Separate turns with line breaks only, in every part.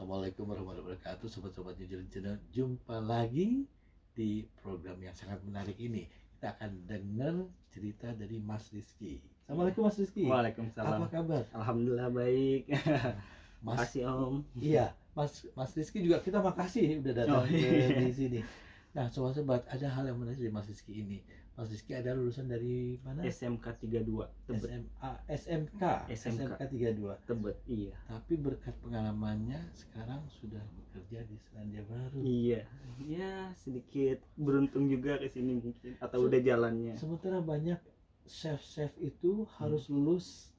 Assalamualaikum warahmatullahi wabarakatuh, sobat-sobat Jujur Channel. Jumpa lagi di program yang sangat menarik ini. Kita akan dengar cerita dari Mas Rizky. Assalamualaikum Mas Rizky.
Waalaikumsalam.
Apa kabar?
Alhamdulillah baik.
Mas,
makasih Om.
Iya, Mas Rizky juga kita makasih udah datang di sini. Nah, sobat-sobat, ada hal yang menarik dari Mas Rizky ini. Mas Rizky ada lulusan dari mana?
SMK 32 Tebet.
SMK 32
Tebet, iya.
Tapi berkat pengalamannya sekarang sudah bekerja di Selandia Baru.
Iya. Ya, sedikit beruntung juga ke sini mungkin atau udah jalannya.
Sementara banyak chef itu harus lulus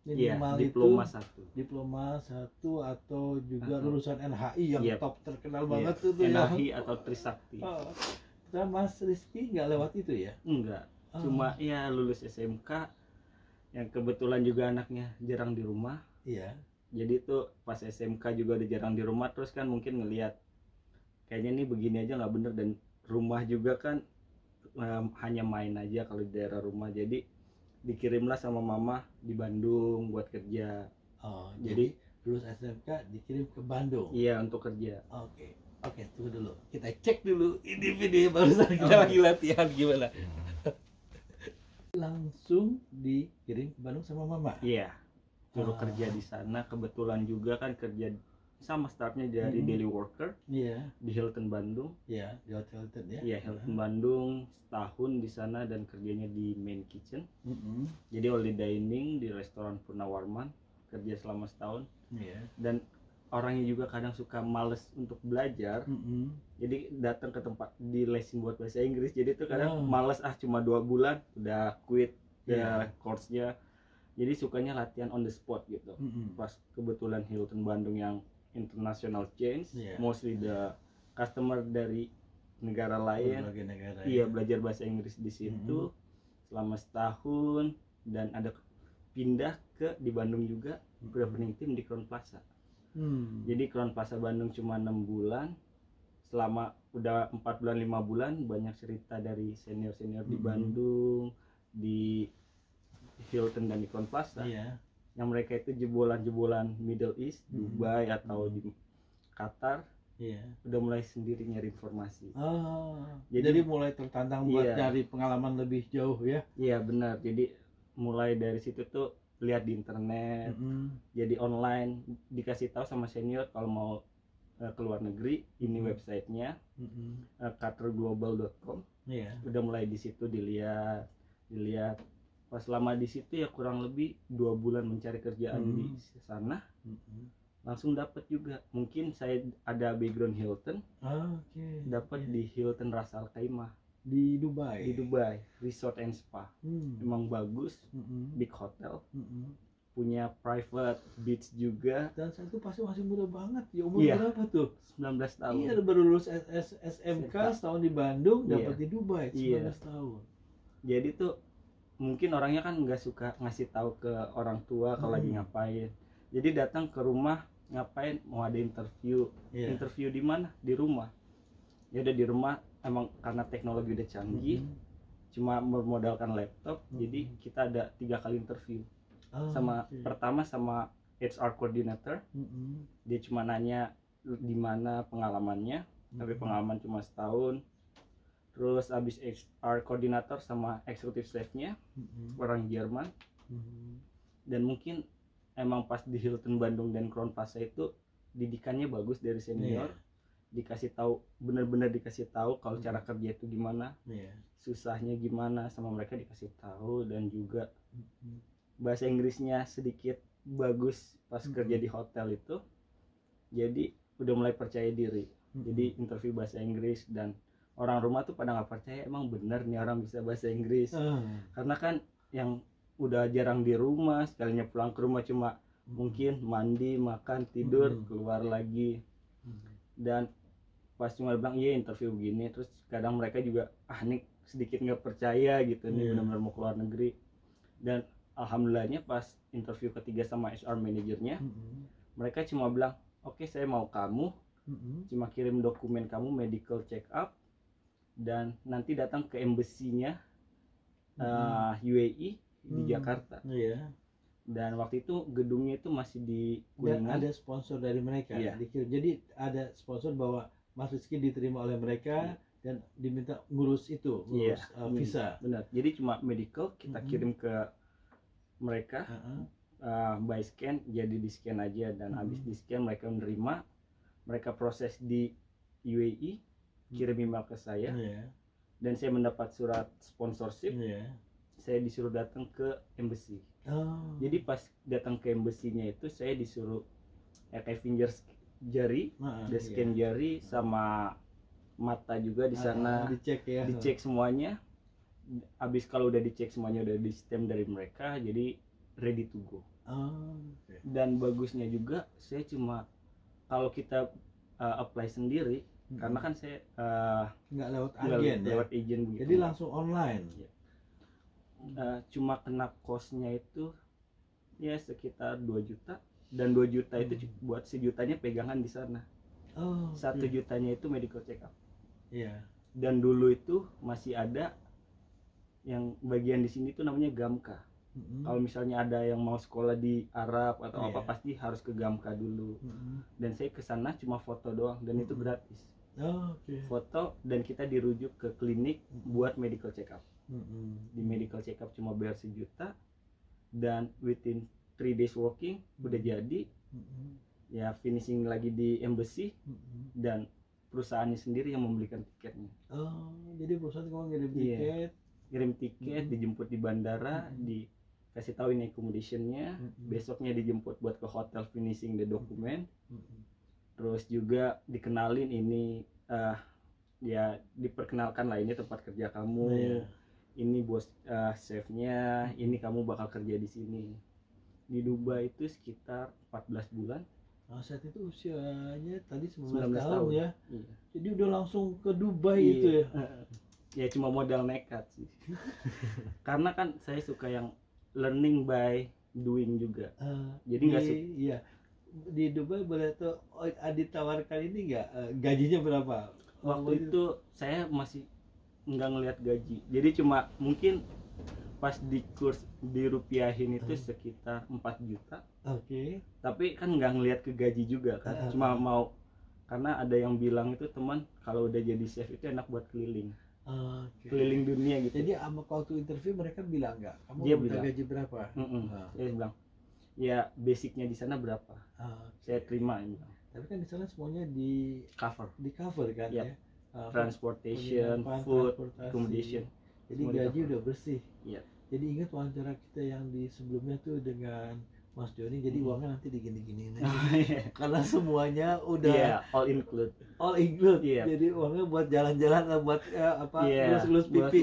Iya,
minimal
diploma
itu
satu.
diploma 1 atau juga lulusan NHI yang
Yep.
top terkenal banget itu ya.
NHI atau Trisakti.
Oh. Nah, Mas Rizky nggak lewat itu ya?
Enggak. Cuma ya lulus SMK yang kebetulan juga anaknya jarang di rumah.
Iya.
Jadi tuh pas SMK juga udah jarang di rumah, terus kan mungkin ngelihat kayaknya nih begini aja nggak bener, dan rumah juga kan hanya main aja kalau di daerah rumah. Jadi dikirimlah sama mama di Bandung buat kerja.
Oh, jadi lulus SMK dikirim ke Bandung.
Iya, untuk kerja.
Oke, tunggu dulu. Kita cek dulu ini video barusan kita lagi latihan gimana. Langsung dikirim ke Bandung sama mama.
Iya. Suruh kerja di sana. Kebetulan juga kan kerja sama startnya dari daily worker.
Iya.
Di Hilton Bandung.
Iya, di Hotel Hilton ya.
Iya, Hilton Bandung, setahun di sana dan kerjanya di main kitchen. Jadi all dining di restoran Purnawarman, kerja selama setahun.
Iya.
Dan orangnya juga kadang suka males untuk belajar. Jadi datang ke tempat di lesin buat bahasa Inggris. Jadi itu kadang males, cuma 2 bulan udah quit course-nya. Jadi sukanya latihan on the spot gitu. Pas kebetulan Hilton Bandung yang international chains, mostly the customer dari negara lain. Iya, belajar bahasa Inggris di situ selama setahun, dan ada pindah ke di Bandung juga opening team di Crown Plaza. Jadi Crown Plaza Bandung cuma 6 bulan. Selama udah 4 bulan 5 bulan banyak cerita dari senior di Bandung, di Hilton dan di Crown Plaza. Yang mereka itu jebolan Middle East, Dubai atau di Qatar. Udah mulai sendiri nyari informasi.
Jadi mulai tertantang buat cari pengalaman lebih jauh ya.
Iya, benar. Jadi mulai dari situ tuh lihat di internet, jadi online, dikasih tahu sama senior kalau mau ke luar negeri, ini websitenya, qatarglobal.com. Udah mulai di situ dilihat. Pas lama di situ ya kurang lebih 2 bulan mencari kerjaan di sana, langsung dapat juga. Mungkin saya ada background Hilton, dapat di Hilton Ras Al Khaimah
di Dubai.
Resort and Spa. Emang bagus, big hotel, punya private beach juga.
Dan saya tuh pasti masih muda banget ya, umur
Iya.
berapa tuh?
19 tahun.
Iya, baru lulus SMK setahun di Bandung, dapat di Dubai 19 tahun.
Jadi tuh mungkin orangnya kan nggak suka ngasih tahu ke orang tua kalau lagi ngapain. Jadi datang ke rumah, ngapain, mau ada interview. Interview di mana? Di rumah. Ya udah di rumah. Emang karena teknologi udah canggih, cuma bermodalkan laptop, jadi kita ada 3 kali interview. Pertama sama HR coordinator, dia cuma nanya di mana pengalamannya, tapi pengalaman cuma setahun. Terus abis HR coordinator sama executive chef-nya, orang Jerman. Dan mungkin emang pas di Hilton Bandung dan Crown Plaza itu didikannya bagus dari senior. Dikasih tahu, benar-benar dikasih tahu kalau cara kerja itu gimana, susahnya gimana, sama mereka dikasih tahu. Dan juga bahasa Inggrisnya sedikit bagus pas kerja di hotel itu, jadi udah mulai percaya diri. Jadi interview bahasa Inggris, dan orang rumah tuh pada nggak percaya, emang bener nih orang bisa bahasa Inggris. Karena kan yang udah jarang di rumah, sekalinya pulang ke rumah cuma mungkin mandi, makan, tidur, keluar lagi. Dan pas cuma bilang iya interview begini, terus kadang mereka juga nih sedikit nggak percaya gitu, nih benar-benar mau keluar negeri. Dan alhamdulillahnya pas interview ketiga sama HR manajernya, mereka cuma bilang oke, saya mau kamu, cuma kirim dokumen kamu medical check up, dan nanti datang ke embassy-nya UAE di Jakarta. Dan waktu itu gedungnya itu masih di
Dan
Kuningan.
ada sponsor dari mereka.
Iya.
Jadi ada sponsor bahwa Mas Rizky diterima oleh mereka dan diminta ngurus itu, ngurus visa.
Benar. Jadi cuma medical kita kirim ke mereka, by scan, jadi di scan aja, dan habis di scan mereka menerima, mereka proses di UAE, kirim email ke saya, dan saya mendapat surat sponsorship. Saya disuruh datang ke embassy. Jadi pas datang ke embassy-nya itu saya disuruh kayak finger jari, scan jari sama mata juga di sana,
dicek ya.
Dicek semuanya. Habis kalau udah dicek semuanya, udah di stem dari mereka, jadi ready to go. Dan bagusnya juga saya cuma kalau kita apply sendiri, karena kan saya
nggak lewat agen,
lewat agent gitu.
Jadi langsung online.
Cuma kena cost-nya itu ya sekitar 2 juta, dan 2 juta itu buat 1 jutanya pegangan di sana. 1 jutanya itu medical check up. Dan dulu itu masih ada yang bagian di sini tuh namanya Gamka. Kalau misalnya ada yang mau sekolah di Arab atau apa, pasti harus ke Gamka dulu. Dan saya ke sana cuma foto doang, dan itu gratis. Foto, dan kita dirujuk ke klinik buat medical check up. Di medical check up cuma bayar 1 juta, dan within 3 days working udah jadi. Ya finishing lagi di embassy, dan perusahaannya sendiri yang membelikan tiketnya.
Jadi perusahaan kamu
kirim tiket, dijemput di bandara, dikasih tahu ini accommodationnya, besoknya dijemput buat ke hotel finishing the document. Terus juga dikenalin ini ya diperkenalkan lah, ini tempat kerja kamu, ini bos chefnya, ini kamu bakal kerja di sini. Di Dubai itu sekitar 14 bulan.
Saat itu usianya tadi 19 tahun ya. Jadi udah langsung ke Dubai itu ya.
Ya cuma modal nekat sih. Karena kan saya suka yang learning by doing juga. Jadi nggak
di Dubai boleh tuh ditawarkan ini nggak, gajinya berapa?
Waktu itu saya masih nggak ngelihat gaji. Jadi cuma mungkin pas di kurs dirupiahin itu sekitar 4 juta. Tapi kan nggak ngelihat ke gaji juga kan. Cuma mau, karena ada yang bilang itu teman, kalau udah jadi chef itu enak buat keliling. Keliling dunia gitu.
Jadi waktu interview mereka bilang nggak, kamu minta gaji berapa?
Saya bilang ya basicnya di sana berapa, saya terima ini.
Tapi kan di sana semuanya di cover kan ya.
Transportation, food, accommodation.
Jadi gaji udah bersih. Jadi ingat wawancara kita yang di sebelumnya tuh dengan Mas Joni, jadi uangnya nanti digini-giniin aja. Karena semuanya udah
all include.
Jadi uangnya buat jalan-jalan, buat lulus pipi.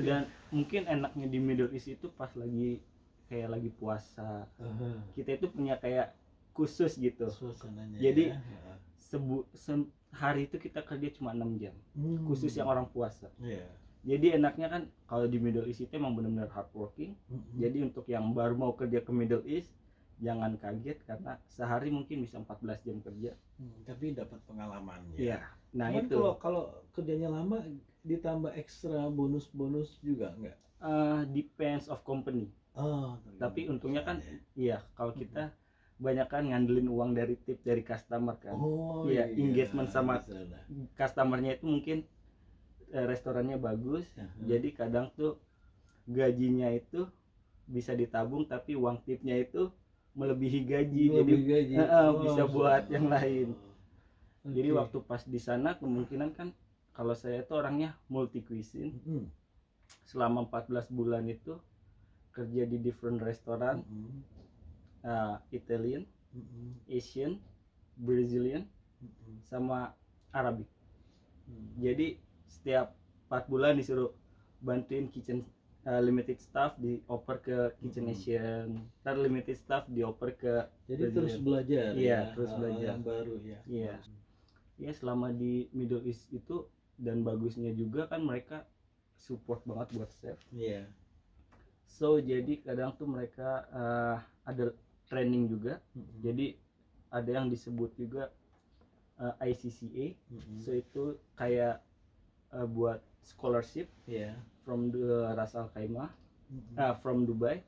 Dan mungkin enaknya di Middle East itu pas lagi kayak lagi puasa, kita itu punya kayak khusus gitu. Jadi hari itu kita kerja cuma 6 jam, khusus yang orang puasa. Jadi enaknya kan kalau di Middle East itu emang benar-benar hardworking. Jadi untuk yang baru mau kerja ke Middle East, jangan kaget karena sehari mungkin bisa 14 jam kerja.
Tapi dapat pengalaman
ya. Nah
cuman
itu
kalau kerjanya lama ditambah ekstra bonus juga nggak?
Depends of company. Tapi untungnya kan kalau kita banyak kan ngandelin uang dari tip dari customer kan. Engagement sama customernya itu mungkin restorannya bagus, jadi kadang tuh gajinya itu bisa ditabung, tapi uang tipnya itu melebihi gaji, bisa buat yang lain. Jadi waktu pas di sana kemungkinan kan, kalau saya itu orangnya multi cuisine. Selama 14 bulan itu kerja di different restoran, Italian, Asian, Brazilian, sama Arabic. Jadi setiap 4 bulan disuruh bantuin kitchen limited staff, dioper ke kitchen Asian, ntar limited staff dioper ke
jadi terus belajar.
Terus belajar
yang baru ya.
Selama di Middle East itu, dan bagusnya juga kan mereka support banget buat chef. So jadi kadang tuh mereka ada training juga. Jadi ada yang disebut juga ICCA. So itu kayak buat scholarship from the Ras Al Khaimah, from Dubai.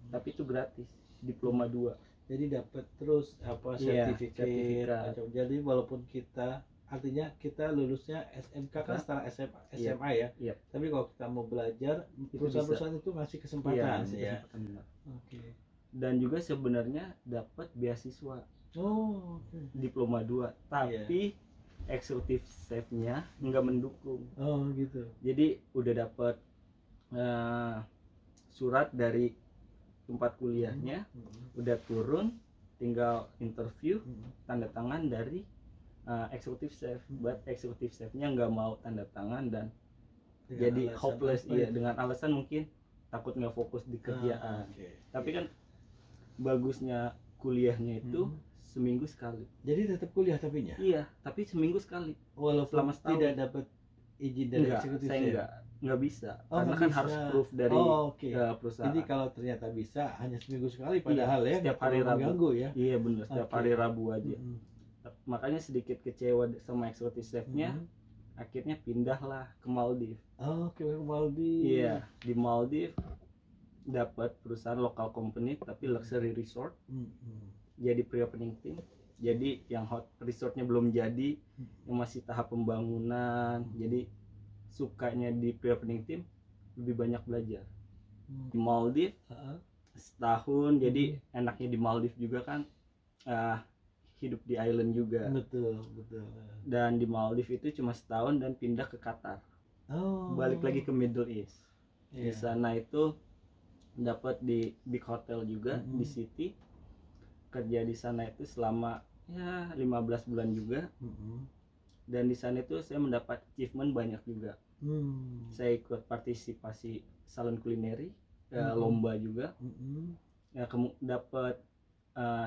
tapi itu gratis, diploma 2.
Jadi dapat terus apa
Iya,
sertifikat.
sertifikat.
Jadi walaupun kita artinya kita lulusnya SMK kan setelah SMA ya.
Iya.
Tapi kalau kita mau belajar,
Itu
perusahaan-perusahaan itu ngasih
Iya,
kesempatan
masih
ya.
kesempatan benar.
Oke.
Dan juga sebenarnya dapat beasiswa
Oh, oke.
diploma 2, tapi eksekutif chef-nya nggak mendukung.
Oh, gitu.
Jadi udah dapat surat dari tempat kuliahnya, udah turun, tinggal interview, tanda tangan dari eksekutif chef. Buat eksekutif chef-nya nggak mau tanda tangan dan
Dengan
jadi
alasan
hopeless,
apa
iya,
itu?
dengan alasan mungkin takut nggak fokus di kerjaan.
Oke.
Tapi kan bagusnya kuliahnya itu seminggu sekali.
Jadi tetap kuliah tapinya?
Iya, tapi seminggu sekali.
Walaupun
Selama setahun.
tidak dapat izin dari
Enggak,
eksekutif
saya
chef?
nggak bisa.
Oh,
Karena
nggak
kan
bisa.
harus proof dari
oke.
perusahaan.
Jadi kalau ternyata bisa hanya seminggu sekali padahal ya
setiap
nggak
hari
terlalu
Rabu.
mengganggu ya.
Iya benar, setiap
Oke.
hari Rabu aja.
Mm-mm.
Makanya sedikit kecewa sama eksekutif chefnya.
Mm-mm.
Akhirnya pindahlah ke Maldives.
Oh, ke Maldives.
Iya, di Maldives dapat perusahaan lokal company tapi luxury resort.
Mm-mm.
Jadi pre-opening team. Jadi yang hot resortnya belum jadi, yang masih tahap pembangunan. Jadi sukanya di pre-opening team lebih banyak belajar. Di Maldives setahun, jadi enaknya di Maldives juga kan hidup di island juga.
Betul.
Dan di Maldives itu cuma setahun dan pindah ke Qatar.
Oh.
Balik lagi ke Middle East. Di
Iya.
sana itu dapat di big hotel juga
Mm-mm.
di city. Kerja di sana itu selama 15 bulan juga.
Mm-mm.
Dan di sana itu saya mendapat achievement banyak juga. Saya ikut partisipasi salon kulineri, lomba juga. Ya, dapat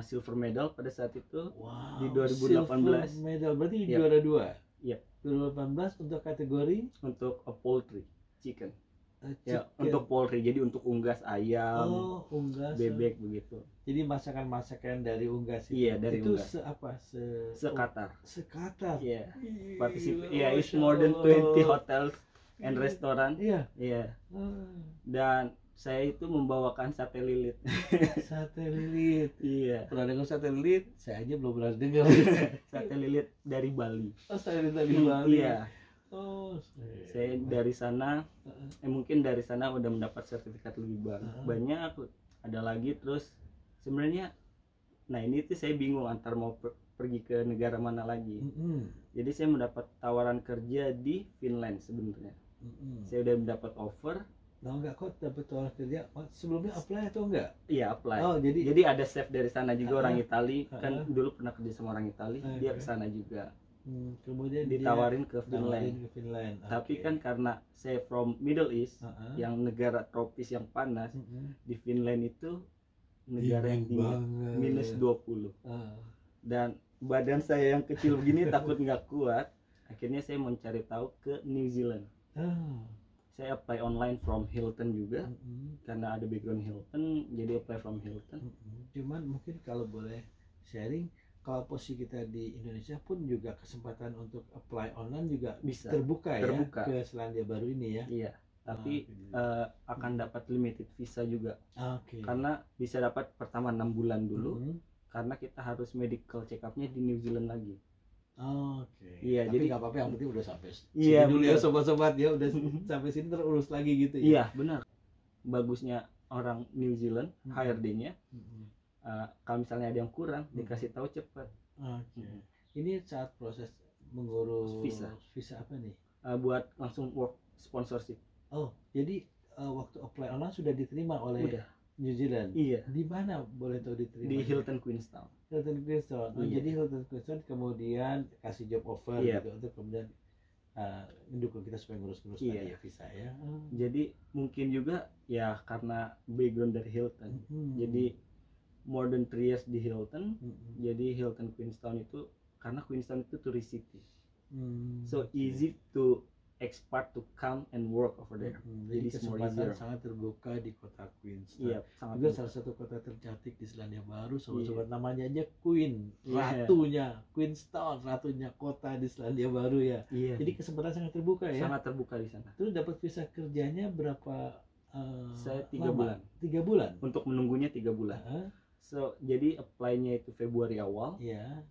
silver medal pada saat itu.
Wow,
di 2018.
silver medal berarti
Yep.
juara 2.
Yep.
2018 untuk kategori
Untuk poultry chicken. Ya,
chicken.
untuk poultry, jadi untuk unggas ayam,
unggas.
bebek begitu.
Jadi masakan-masakan dari unggas
Iya, dari
itu
unggas. Sekatar.
Sekatar.
Iya.
Ih,
Yeah, it's
Masya
more than
Allah.
20 hotels and restaurant.
Iya.
Iya.
Ah,
Dan saya itu membawakan sate lilit.
sate lilit.
Iya.
Pernah dengar sate lilit? Saya aja belum pernah dengar.
Sate lilit dari Bali.
Oh, sate lilit dari Bali.
Iya.
Oh,
Saya dari sana, mungkin dari sana udah mendapat sertifikat lebih banyak. Ada lagi terus sebenarnya, nah ini tuh saya bingung antar mau pergi ke negara mana lagi. Jadi saya mendapat tawaran kerja di Finland sebenarnya. Saya udah mendapat offer.
Tahu nggak kok dapat tawaran kerja? Sebelumnya apply atau enggak?
Iya, apply.
Oh,
Jadi ada chef dari sana juga, orang Itali. Kan
Uh-uh.
dulu pernah kerja sama orang Itali, dia ke sana juga.
Kemudian
Ditawarin ke Finland. Tapi
Oke.
kan karena saya from Middle East,
Uh-uh.
yang negara tropis yang panas, di Finland itu negara yang dingin, minus 20. Dan badan saya yang kecil begini takut nggak kuat. Akhirnya saya mencari tahu ke New Zealand. Saya apply online from Hilton juga, karena ada background Hilton, jadi apply from Hilton.
Cuman mungkin kalau boleh sharing, kalau posisi kita di Indonesia pun juga kesempatan untuk apply online juga
Bisa.
terbuka ya
Terbuka.
ke Selandia Baru ini ya.
Iya, tapi akan dapat limited visa juga.
Oke.
Karena bisa dapat pertama 6 bulan dulu, karena kita harus medical check up-nya di New Zealand lagi.
Oke.
Iya,
Tapi
jadi
nggak apa-apa, yang penting udah sampai
Iya,
sini dulu ya
bener.
sobat-sobat ya, udah sampai sini terurus lagi gitu ya.
Iya, benar. Bagusnya orang New Zealand, HRD-nya, kalau misalnya ada yang kurang, dikasih tahu cepat.
Oke. Ini saat proses mengurus
Visa.
apa nih?
Buat langsung work sponsorship.
Oh, jadi waktu apply online sudah diterima oleh
Udah.
New Zealand.
Iya.
Di mana boleh tahu diterima?
Di Hilton Queenstown.
Hilton Queenstown. Oh,
Iya.
jadi Hilton Queenstown kemudian kasih job offer
Iya.
gitu untuk kemudian mendukung kita supaya ngurus-ngurus
Iya.
tadi ya visa ya.
Jadi mungkin juga ya karena background dari Hilton. Jadi more than 3 years di Hilton. Jadi Hilton Queenstown itu karena Queenstown itu tourist city. So easy to expat to come and work over there.
Jadi
Jadi more
kesempatan
easier.
sangat terbuka di kota Queenstown.
Iya, sangat
Juga
bagus.
salah satu kota tercantik di Selandia Baru, sobat-sobat, namanya aja Queen,
Iya.
ratunya Queenstown, ratunya kota di Selandia Baru ya.
Iya.
Jadi kesempatan sangat terbuka ya.
Sangat terbuka di sana.
Terus dapat visa kerjanya berapa
Saya 3
lama.
bulan.
3 bulan.
Untuk menunggunya 3 bulan. So jadi apply-nya itu Februari awal.
Iya.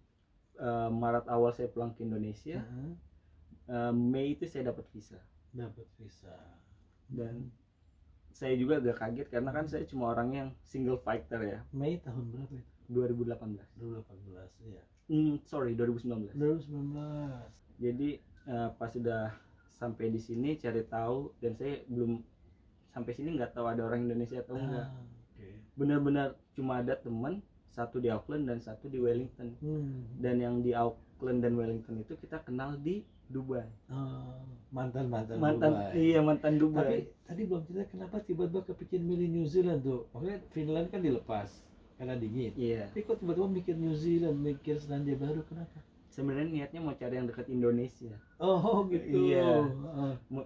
Maret awal saya pulang ke Indonesia. Mei itu saya dapat visa.
Dapat visa.
Dan saya juga agak kaget karena kan saya cuma orang yang single fighter ya.
Mei tahun berapa itu?
2018.
2018 ya.
2019.
2019.
Jadi pas sudah sampai di sini cari tahu, dan saya belum sampai sini nggak tahu ada orang Indonesia atau enggak.
Okay.
Benar-benar cuma ada teman, satu di Auckland dan satu di Wellington. Dan yang di Auckland dan Wellington itu kita kenal di Dubai.
Mantan
Dubai. Iya, mantan Dubai.
Tapi tadi belum cerita kenapa tiba-tiba kepikir milih New Zealand tuh. Makanya Finland kan dilepas karena dingin.
Iya.
Tapi kok tiba-tiba mikir New Zealand, mikir Selandia Baru, kenapa?
Sebenarnya niatnya mau cari yang dekat Indonesia.
Oh gitu.
Iya.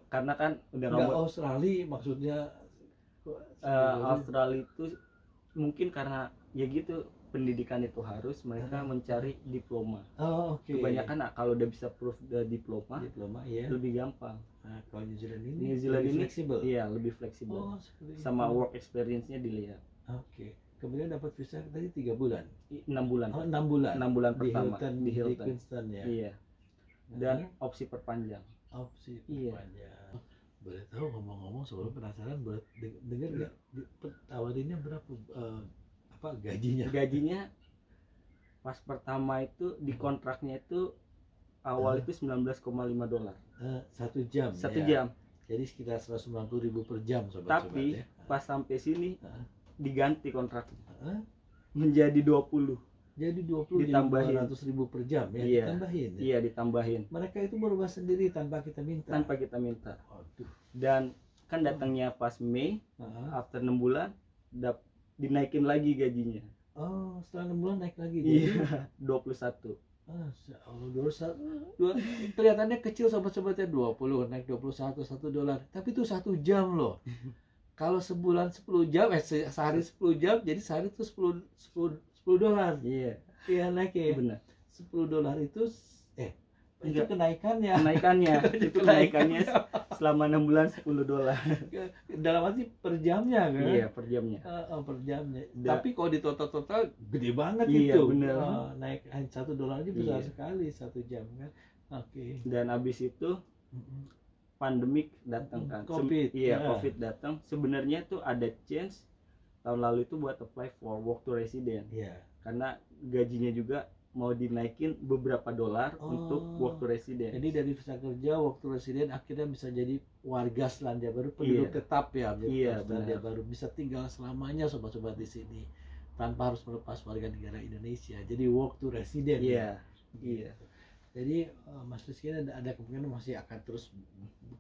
Karena kan udah
nggak Australia maksudnya.
Australia itu mungkin karena ya gitu, pendidikan itu harus mereka mencari diploma.
Okay.
Kebanyakan kalau udah bisa proof diploma
ya.
lebih gampang.
Nah, kalau New Zealand
ini
fleksibel.
Iya, lebih fleksibel. Sama work experience-nya dilihat.
Oke. Kemudian dapat visa tadi 3 bulan.
6 bulan.
6 bulan.
6 bulan pertama
di Hilton. Queenstown ya.
Iya. Dan opsi perpanjang.
Perpanjang. Boleh tahu, ngomong-ngomong sebelum penasaran, boleh dengar nggak tawarinnya berapa gajinya?
Gajinya pas pertama itu di kontraknya itu awal itu $19,5.
1 jam.
1 jam.
Jadi sekitar 190.000 per jam, sobat-sobat.
Tapi
ya.
pas sampai sini diganti kontraknya menjadi 20.
Jadi 20
ditambahin
200.000 per jam ya.
Iya.
Ditambahin ya?
Iya, ditambahin.
Mereka itu merubah sendiri tanpa kita minta.
Aduh. Dan kan datangnya pas Mei, after 6 bulan dinaikin lagi gajinya.
Setelah 6 bulan naik lagi.
Iya, 21.
Kelihatannya kecil sobat-sobatnya, 20 naik 21 $1. Tapi itu 1 jam loh. Kalau sebulan 10 jam, sehari 10 jam, jadi sehari itu $10.
Iya.
Iya, naik ya.
Benar.
$10 itu itu kenaikannya.
Itu kenaikannya selama 6 bulan $10.
Dalam arti per jamnya kan?
Iya, per jamnya.
Per jamnya. Tapi kalau di total gede banget
iya,
itu.
Bener.
Naik $1 aja besar sekali 1 jam kan. Oke.
Dan habis itu pandemik datang kan.
COVID.
COVID datang. Sebenarnya tuh ada chance tahun lalu itu buat apply for work to resident.
Iya.
Karena gajinya juga mau dinaikin beberapa $, untuk work to resident.
Jadi dari visa kerja work to resident akhirnya bisa jadi warga Selandia Baru, penduduk tetap ya. Selandia Baru bisa tinggal selamanya sobat-sobat di sini tanpa harus melepas warga negara Indonesia. Jadi work to resident.
Iya.
Jadi Mas Rizky ada kemungkinan masih akan terus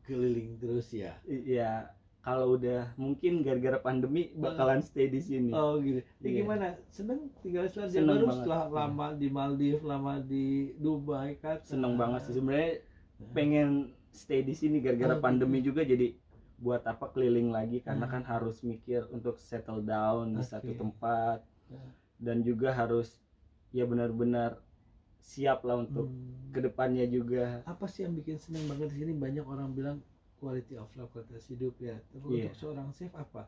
keliling terus ya.
Iya. Kalau udah mungkin gara-gara pandemi bakalan stay di sini.
Oh gitu. Gimana? Seneng tinggal di Selandia Baru setelah lama di Maldives, lama di Dubai kan?
Seneng banget sih sebenarnya. Pengen stay di sini gara-gara pandemi juga, jadi buat apa keliling lagi, karena kan harus mikir untuk settle down di satu tempat, dan juga harus ya benar-benar siap lah untuk kedepannya juga.
Apa sih yang bikin seneng banget di sini? Banyak orang bilang quality of life, kualitas hidup ya. Tapi untuk seorang chef apa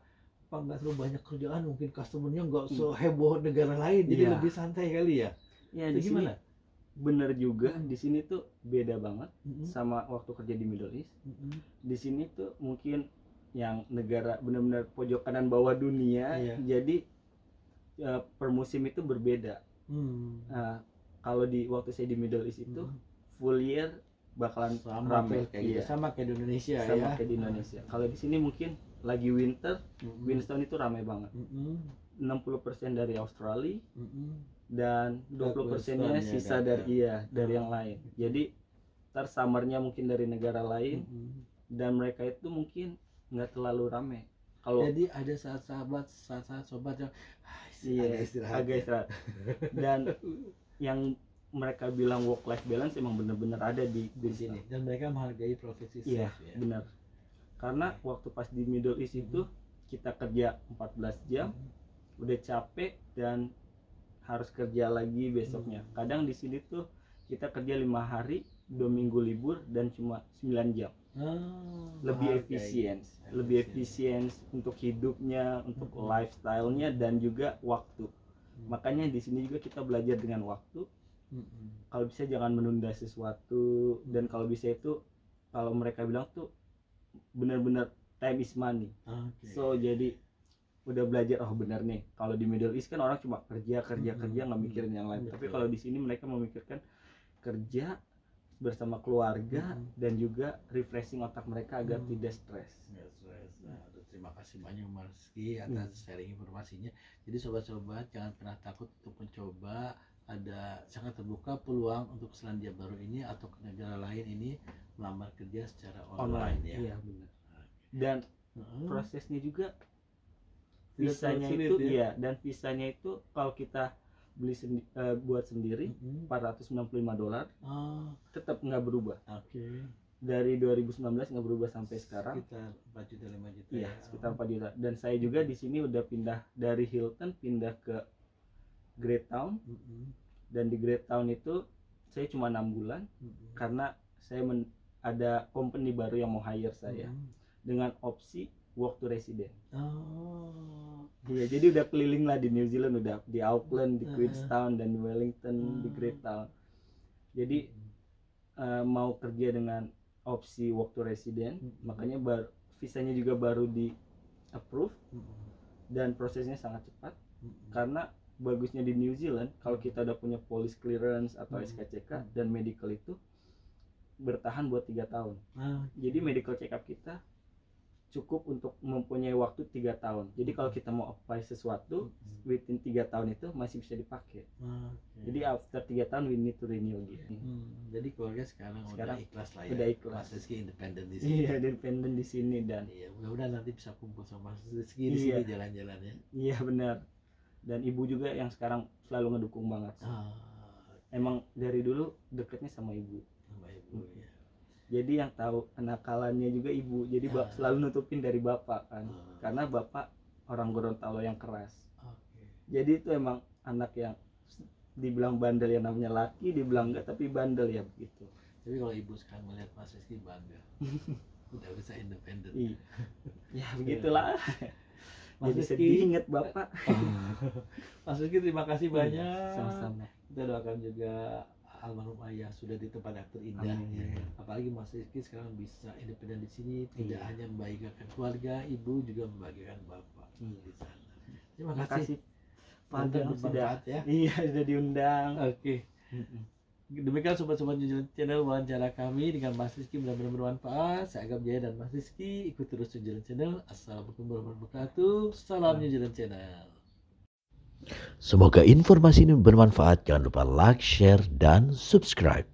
nggak terlalu banyak kerjaan, mungkin customernya nggak seheboh negara lain, jadi lebih santai kali ya.
Ya di gimana? Bener juga, di sini tuh beda banget sama waktu kerja di Middle East. Di sini tuh mungkin yang negara benar-benar pojok kanan bawah dunia, jadi per musim itu berbeda. Kalau di waktu saya di Middle East itu full year bakalan ramai
sama kayak di Indonesia
kayak di Indonesia. Kalau di sini mungkin lagi winter, Queenstown itu ramai banget. 60% dari Australia dan 20%-nya sisa dari yang lain. Jadi summernya mungkin dari negara lain, dan mereka itu mungkin nggak terlalu ramai.
Jadi ada saat sobat yang agak istirahat.
Dan yang mereka bilang work life balance emang bener-bener ada di sini,
dan mereka menghargai profesi chef.
Iya, benar. Karena waktu pas di Middle East itu kita kerja 14 jam, udah capek dan harus kerja lagi besoknya. Kadang di sini tuh kita kerja 5 hari, 2 minggu libur, dan cuma 9 jam. lebih efisien untuk hidupnya, untuk lifestyle-nya dan juga waktu. Makanya di sini juga kita belajar dengan waktu. Kalau bisa jangan menunda sesuatu, dan kalau bisa itu, kalau mereka bilang tuh benar-benar time is money. So jadi udah belajar, oh benar nih, kalau di Middle East kan orang cuma kerja nggak mikirin yang lain. Tapi kalau di sini mereka memikirkan kerja bersama keluarga dan juga refreshing otak mereka agar tidak stres.
Terima kasih banyak Mas Rizky atas sharing informasinya. Jadi sobat-sobat jangan pernah takut untuk mencoba, ada sangat terbuka peluang untuk Selandia Baru ini atau ke negara lain ini melamar kerja secara online ya.
Iya benar. Dan prosesnya juga visanya itu ya. Dan visanya itu kalau kita beli buat sendiri $465 tetap nggak berubah. Dari 2019 nggak berubah sampai sekarang.
Sekitar 4 juta 5 juta.
Iya, sekitar 4 juta. Dan saya juga di sini udah pindah dari Hilton pindah ke Great Town. Dan di Great Town itu saya cuma 6 bulan karena saya ada company baru yang mau hire saya dengan opsi work to resident. Iya, jadi udah keliling lah di New Zealand, udah di Auckland, di Queenstown dan di Wellington, di Great Town. Jadi mau kerja dengan opsi work to resident, makanya visanya juga baru di approve dan prosesnya sangat cepat. Karena bagusnya di New Zealand kalau kita udah punya police clearance atau SKCK dan medical itu bertahan buat 3 tahun. Jadi medical check up kita cukup untuk mempunyai waktu 3 tahun. Jadi kalau kita mau apply sesuatu within 3 tahun itu masih bisa dipakai. Jadi after 3 tahun we need to renew again.
Jadi keluarga sekarang udah ikhlas lah ya.
Udah ikhlas.
Mas Rizky independen di sini.
Iya, independen di sini dan
mudah-mudahan nanti bisa kumpul sama Mas Rizky di sini jalan-jalan ya. Iya
benar. Dan ibu juga yang sekarang selalu ngedukung banget. Emang dari dulu deketnya sama ibu.
Ya.
Jadi yang tahu kenakalannya juga ibu. Jadi selalu nutupin dari bapak kan. Karena bapak orang Gorontalo yang keras. Jadi itu emang anak yang dibilang bandel, yang namanya laki, dibilang enggak tapi bandel ya begitu.
Tapi kalau ibu sekarang melihat Mas Rizky bangga. Udah bisa independen.
Ya begitulah. Jadi sedih inget bapak.
Mas Rizky terima kasih banyak.
Sama-sama.
Kita doakan juga almarhum ayah sudah di tempat yang terindah ya. Apalagi Mas Rizky sekarang bisa independen di sini, tidak hanya membahagiakan keluarga, ibu juga membahagiakan bapak di sana. Terima kasih.
Pada sudah ya. Iya, sudah diundang.
Oke. Demikian sobat-sobat New Zealand Channel wawancara kami dengan Mas Rizky, mudah-mudahan bermanfaat. Saya Agam Jaya dan Mas Rizky, ikut terus New Zealand Channel. Assalamualaikum warahmatullahi wabarakatuh. Salam New Zealand Channel.
Semoga informasi ini bermanfaat. Jangan lupa like, share, dan subscribe.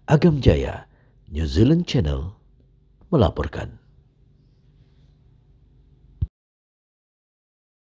Agam Jaya, New Zealand Channel melaporkan.